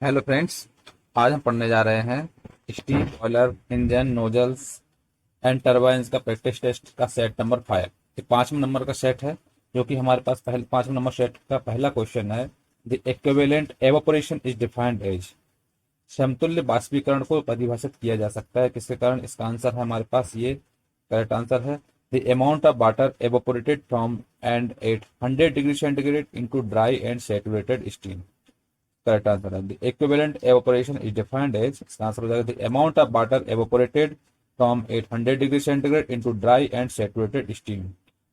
Hello friends. आज हम पढ़ने जा रहे हैं steam boiler engine nozzles and turbines का प्रैक्टिस टेस्ट का सेट नंबर 5। ये 5वें नंबर का सेट है, जो कि हमारे पास पहले 5वें नंबर सेट का पहला क्वेश्चन है। The equivalent evaporation is defined as. समतुल्य बाष्पीकरण को परिभाषित किया जा सकता है किसके कारण? इसका आंसर है हमारे पास ये करेक्ट आंसर है the amount of water evaporated from and at 100 degree centigrade into dry and saturated steam. Correct answer है the equivalent evaporation is defined as, इसका आंसर हो जाएगा the amount of water evaporated from 800 degree centigrade into dry and saturated steam.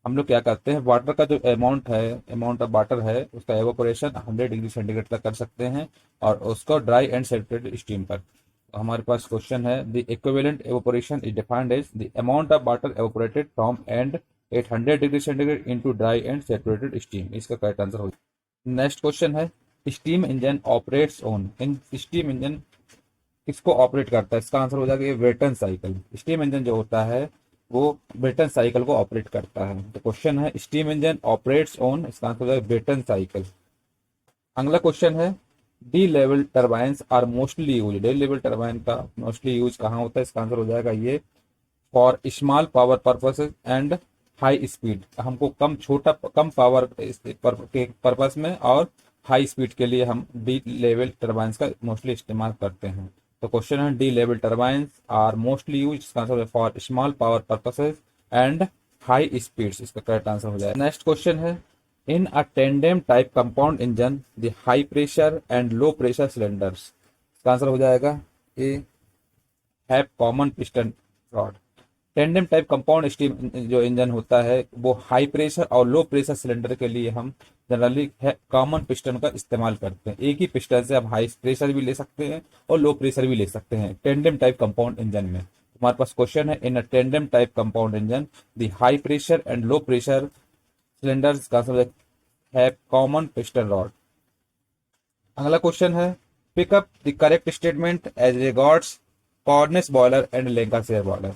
हम लोग क्या करते हैं, water का जो अमाउंट है, अमाउंट ऑफ वाटर है, उसका एवापोरेशन 100 डिग्री सेंटीग्रेड तक कर सकते हैं और उसको ड्राई एंड सैचुरेटेड स्टीम पर। तो हमारे पास क्वेश्चन है the equivalent evaporation is defined as the amount of water evaporated from and 800 degree centigrade into dry and saturated steam. इसका करेक्ट आंसर हो जाएगा। नेक्स्ट क्वेश्चन है स्टीम इंजन ऑपरेट्स ऑन। इन स्टीम इंजन किसको operate करता है? इसका answer हो जाएगा ये ब्रेटन साइकिल। स्टीम इंजन जो होता है वो ब्रेटन साइकिल को ऑपरेट करता है। तो क्वेश्चन है स्टीम इंजन ऑपरेट्स ऑन, इसका आंसर हो जाएगा ब्रेटन साइकिल। अगला क्वेश्चन है De Laval turbines are mostly use. De Laval turbine का मोस्टली यूज कहाँ होता है? इसका आंसर हो जाएगा ये for small power purposes and high speed. हमको कम पावर के पर्पस में और हाई स्पीड के लिए हम डी लेवल टर्बाइंस का मोस्टली इस्तेमाल करते हैं। तो क्वेश्चन है De Laval turbines are mostly used, इसका आंसर है for small power purposes and high speeds. इसका करेक्ट आंसर हो जाएगा। नेक्स्ट क्वेश्चन है in a tandem type compound engine the high pressure and low pressure cylinders. इसका answer हो जाएगा a have common piston rod. Tandem type compound steam जो engine होता है वो हाई प्रेशर और लो प्रेशर सिलेंडर के लिए हम जनरली कॉमन पिस्टन का इस्तेमाल करते हैं। एक ही पिस्टन से हम हाई प्रेशर भी ले सकते हैं और लो प्रेशर भी ले सकते हैं टेंडेम टाइप कंपाउंड इंजन में। हमारे पास क्वेश्चन है in a tandem type compound engine the high pressure and low pressure cylinders का है कॉमन पिस्टन रॉड। अगला क्वेश्चन है pick up the correct statement as regards Cornish boiler and Lancashire boiler.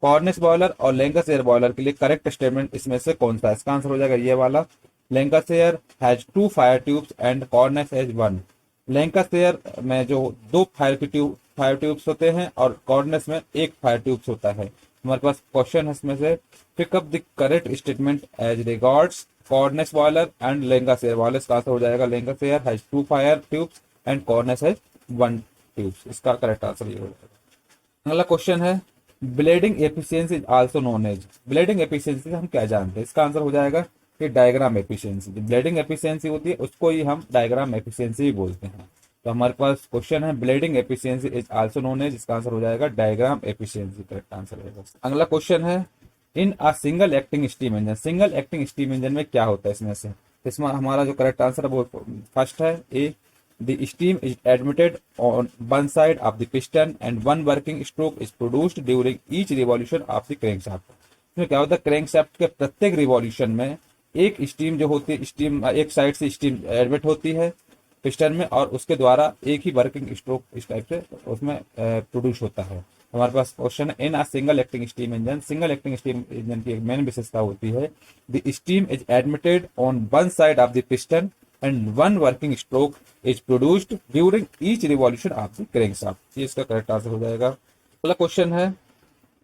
Cornish boiler और Lancashire boiler के लिए correct statement इसमें से कौन सा है? इसका आंसर हो जाएगा ये वाला Lancashire has 2 fire tubes and Cornish has 1। Lancashire में जो दो फायर ट्यूब्स होते हैं और कॉर्नेस में एक फायर ट्यूब्स होता है। हमारे पास क्वेश्चन है इसमें से pick up the correct statement as regards Cornish boiler and Lancashire boiler. इसका आंसर हो जाएगा Lancashire has 2 fire tubes and Cornish has 1 tubes. इसका करेक्ट आंसर ये हो जाएगा। अगला क्वेश्चन है blading efficiency is also known as. Blading efficiency हम क्या जानते हैं? इसका आंसर हो जाएगा कि डायग्राम एफिशिएंसी। जो ब्लेडिंग एफिशिएंसी होती है उसको ही हम डायग्राम एफिशिएंसी भी बोलते हैं। तो हमारे पास क्वेश्चन है blading efficiency is also known as, इसका आंसर हो जाएगा डायग्राम एफिशिएंसी। करेक्ट आंसर है। अगला क्वेश्चन है in a single acting steam engine. Single acting steam engine में क्या होता है इसमें से? इसमें हमारा जो करेक्ट आंसर है वो फर्स्ट है ए the steam is admitted on one side of the piston and one working stroke is produced during each revolution of the crankshaft। इसमें क्या होता है, क्रैंकशाफ्ट के प्रत्येक रिवॉल्यूशन में एक स्टीम जो होती है, स्टीम एक साइड से स्टीम एडमिट होती है पिस्टन में और उसके द्वारा एक ही वर्किंग स्ट्रोक इस टाइप से उसमें प्रोड्यूस होता है। हमारे पास क्वेश्चन है in a single acting steam engine. Single acting steam engine की एक मेन विशेषता होती है the steam is admitted on one side of the piston and one working stroke is produced during each revolution of the crankshaft. ये इसका correct answer हो जाएगा। अगला क्वेश्चन है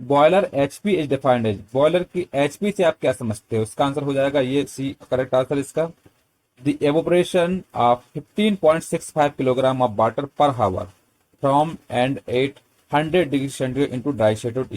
boiler HP is defined as. Boiler की HP से आप क्या समझते हो? इसका आंसर हो जाएगा ये सी करेक्ट आंसर इसका the evaporation of 15.65 kilogram of water per hour from and 800 degree centigrade into dry saturated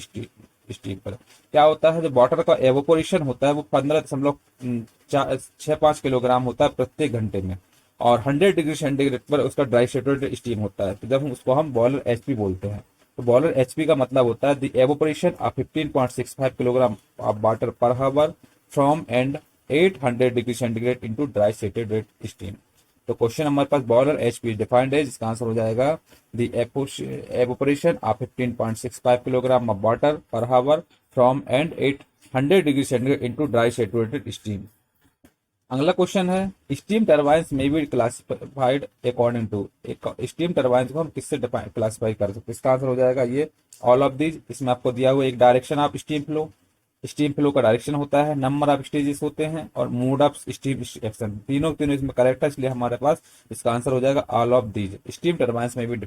steam पर। क्या होता है, जो वाटर का एवोपोरेशन होता है वो 15.65 किलोग्राम होता है प्रत्येक घंटे में और 100 डिग्री सेंटीग्रेड पर उसका ड्राई शेडेड स्टीम होता है। तो जब हम उसको हम बॉयलर एचपी बोलते हैं। तो बॉयलर एचपी का मतलब होता है the evaporation of 15.65 kilogram of water per hour from and 800 degree centigrade into dry saturated steam. तो क्वेश्चन हमारे पास बॉयलर एचपी डिफाइंड है, इसका आंसर हो जाएगा the evaporation of 15.65 kilogram of water per hour from and 800 degree centigrade into dry saturated steam. अगला question है steam turbines may be classified according to. Steam turbines को हम किससे क्लासिफाई कर सकते हैं? इसका आंसर हो जाएगा ये ऑल ऑफ दीज। इसमें आपको दिया हुआ एक direction of steam flow, steam flow का डायरेक्शन होता है, नंबर ऑफ स्टेजेस होते हैं, और मोड ऑफ स्टीम एक्शन, तीनों तीनों इसमें करेक्ट है, इसलिए हमारे पास इसका आंसर हो जाएगा all of these. Steam turbines may be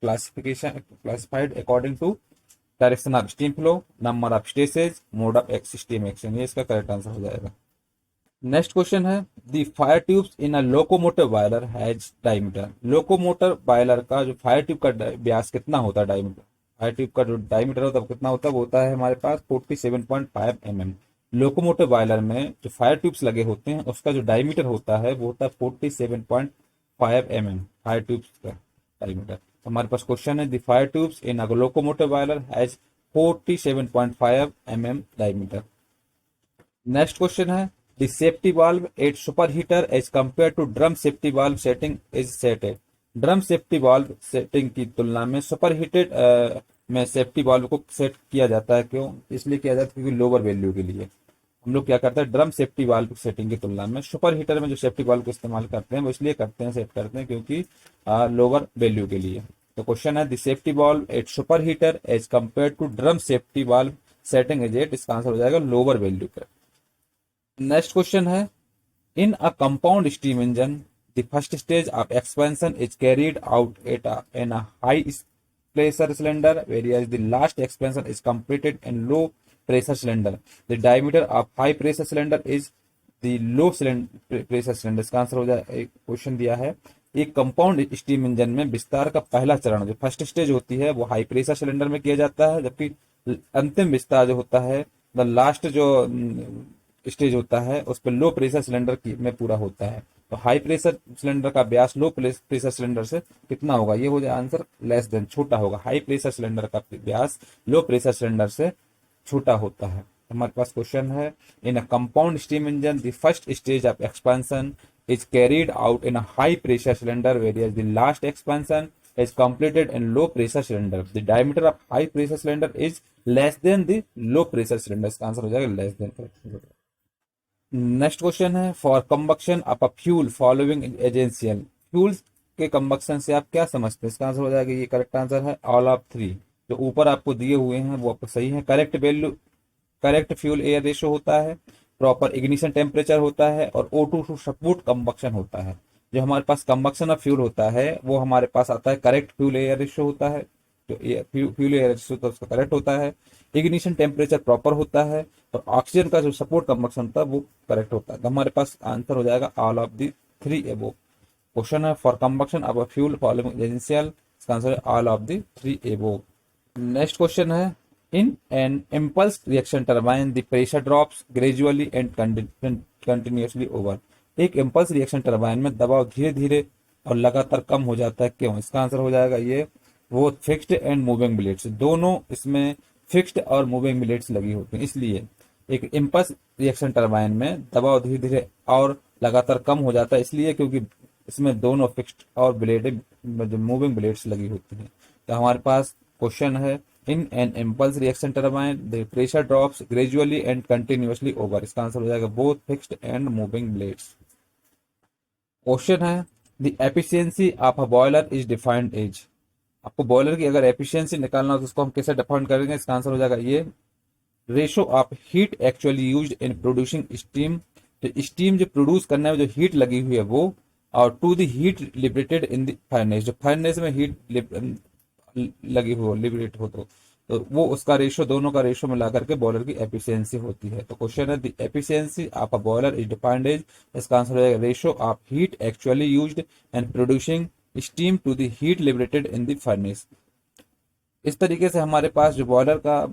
classified according to direction of steam flow, number of stages, mode of steam action, ये इसका करेक्ट आंसर हो जाएगा। नेक्स्ट क्वेश्चन है the fire tubes in a locomotive boiler has diameter. Locomotive boiler का जो fire tube का व्यास कितना होता है, डायमीटर, फायर ट्यूब का जो डायमीटर होता है वो कितना होता है, वो होता है हमारे पास 47.5 mm। लोकोमोटिव बॉयलर में जो फायर ट्यूब्स लगे होते हैं उसका जो डायमीटर होता है वो होता है 47.5 mm, फायर ट्यूब्स का डायमीटर। हमारे पास क्वेश्चन है the fire tubes in a locomotive boiler has 47.5 mm diameter. Next question है the safety valve at super heater as compare to drum safety valve setting is set at. Drum safety valve setting की तुलना में superheated में safety valve को set किया जाता है, क्यों, इसलिए किया जाता है क्योंकि लोअर वैल्यू के लिए हम लोग क्या करते हैं, ड्रम सेफ्टी वाल्व सेटिंग की तुलना में सुपर हीटर में जो सेफ्टी वाल्व को इस्तेमाल करते हैं वो इसलिए करते हैं, सेट करते हैं क्योंकि लोअर वैल्यू के लिए। तो क्वेश्चन है the safety valve at super heater as compare to drum safety valve setting is at, इसका आंसर हो जाएगा लोअर वैल्यू का। नेक्स्ट क्वेश्चन है in a compound steam engine the first stage of expansion is carried out at in a high pressure cylinder whereas the last expansion is completed in low pressure cylinder. The diameter of high pressure cylinder is the low pressure cylinder। इसका answer हो जाए, एक question दिया है एक compound steam engine में विस्तार का पहला चरण जो फर्स्ट स्टेज होती है वो हाई प्रेशर सिलेंडर में किया जाता है, जबकि अंतिम विस्तार जो होता है द लास्ट जो स्टेज होता है उस पर लो प्रेशर सिलेंडर में पूरा होता है। तो हाई प्रेशर सिलेंडर का व्यास लो प्रेशर सिलेंडर से कितना होगा, ये हो जाए आंसर लेस देन, छोटा होगा। हाई प्रेशर सिलेंडर का व्यास लो प्रेशर सिलेंडर से छोटा होता है। हमारे पास क्वेश्चन है in a compound steam engine the first stage of expansion is carried out in a high pressure cylinder whereas the last expansion is completed in low pressure cylinder. The diameter of high pressure cylinder is less than the low pressure cylinder। इसका answer हो जाएगा less than. Next question है for combustion of a fuel following essential. Fuel के combustion से आप क्या समझते हैं, इसका आंसर हो जाएगा, ये करेक्ट आंसर है ऑल ऑफ थ्री। जो ऊपर आपको दिए हुए हैं वो आपको सही है। Correct value, correct fuel air ratio होता है, प्रॉपर इग्निशन टेम्परेचर होता है, और O2 टू सपोर्ट कंबक्शन होता है। जो हमारे पास कंबक्शन ऑफ फ्यूल होता है वो हमारे पास आता है करेक्ट फ्यूल एयर रेशियो होता है, जो फ्यूल एयर रेशियो तो उसका करेक्ट होता है, इग्निशन टेम्परेचर प्रॉपर होता है, और ऑक्सीजन का जो सपोर्ट कंबक्शन होता है वो करेक्ट होता है। तो हमारे पास आंसर हो जाएगा ऑल ऑफ दी थ्री एबो। क्वेश्चन है for combustion of a fuel following essential, इसका आंसर है ऑल ऑफ दी थ्री एबो। नेक्स्ट क्वेश्चन है in an impulse reaction turbine the pressure drops gradually and continuously over. एक इम्पल्स रिएक्शन टर्बाइन में दबाव धीरे धीरे और लगातार कम हो जाता है, क्यों, इसका आंसर हो जाएगा ये वो फिक्स्ड एंड मूविंग ब्लेड्स, दोनों इसमें फिक्स्ड और मूविंग ब्लेड्स लगी होती हैं, इसलिए एक इम्पल्स रिएक्शन टर्बाइन में दबाव धीरे धीरे और लगातार कम हो जाता है, इसलिए क्योंकि इसमें दोनों फिक्स्ड और ब्लेड मूविंग ब्लेड्स लगी होती हैं। तो हमारे पास क्वेश्चन है in an impulse reaction turbine the pressure drops gradually and continuously over, इसका आंसर हो जाएगा both fixed and moving blades. Question है the efficiency of a boiler is defined as. आपको बॉयलर की अगर एफिशिएंसी निकालना हो तो उसको हम कैसे डिफाइन करेंगे, इसका आंसर हो जाएगा ये ratio of heat actually used in producing steam. तो स्टीम जो प्रोड्यूस करने में जो हीट लगी हुई है वो, और to the heat liberated in the furnace, जो फर्नेस में हीट लगी हो लिबरेट हो तो वो उसका रेशो, दोनों का रेशो मिला करके बॉयलर की एफिशिएंसी होती है। तो क्वेश्चन है the efficiency of a boiler is defined as, इसका आंसर हो जाएगा ratio of heat actually used in producing steam to the heat liberated in the furnace. इस तरीके से हमारे पास जो बॉयलर का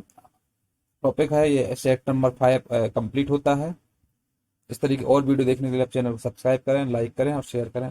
टॉपिक है ये सेट नंबर 5 कंप्लीट होता है। इस तरीके और वीडियो देखने के लिए आप चैनल को सब्सक्राइब करें, लाइक करें और शेयर करें।